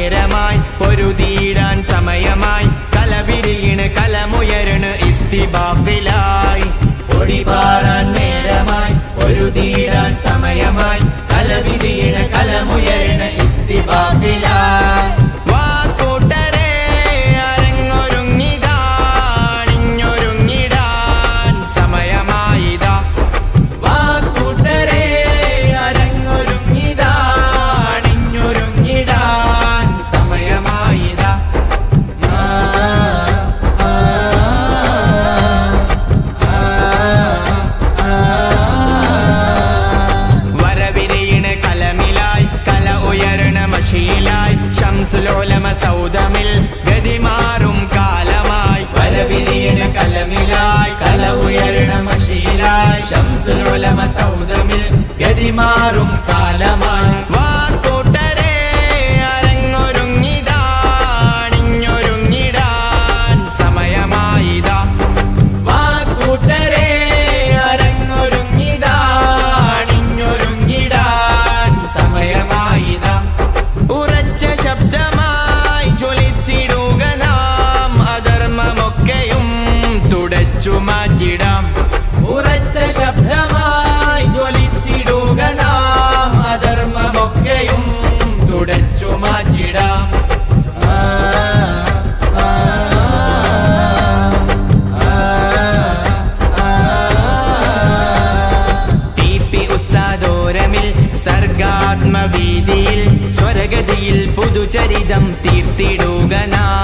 നേരമായി പൊരുതിയിടാൻ സമയമായി കലവിരിയണ് കലമുയരണ് ഇസ്തിബാഖിലായി പൊടിപാറാൻ നേരമായി പൊരുതിയിടാൻ സമയമായി കലവിരിയണ് കലമുയരണ് ഇസ്തിബാഖിലായി ശംസുലോലമ സൗദമിൽ ഗതിമാറും കാലമായി വരവിരിയണ കലമിലായി കല ഉയരണ മഷിയിലായി ശംസുലോലമ സൗദമിൽ ഗതിമാറും കാലമായി വാക്കൂട്ടരെ അരങ്ങൊരുങ്ങിതാ അണിഞ്ഞൊരുങ്ങിടാൻ സമയമായിതാ വാക്കൂട്ടരെ അരങ്ങൊരുങ്ങിതാ അണിഞ്ഞൊരുങ്ങിടാൻ സമയമായിതാ ശബ്ദമായി ജ്വലിച്ചിടുക നാം അധർമ്മമൊക്കെയും തുടച്ചു മാറ്റിടാം ഉറച്ച ശബ്ദമായി ജ്വലിച്ചിടുക നാം അധർമ്മമൊക്കെയും തുടച്ചു മാറ്റിടാം ഉസ്താദോരമിൽ സർഗാത്മവീതിയിൽ സ്വരഗതിയിൽ പുതുചരിതം തീർത്തിടുക നാം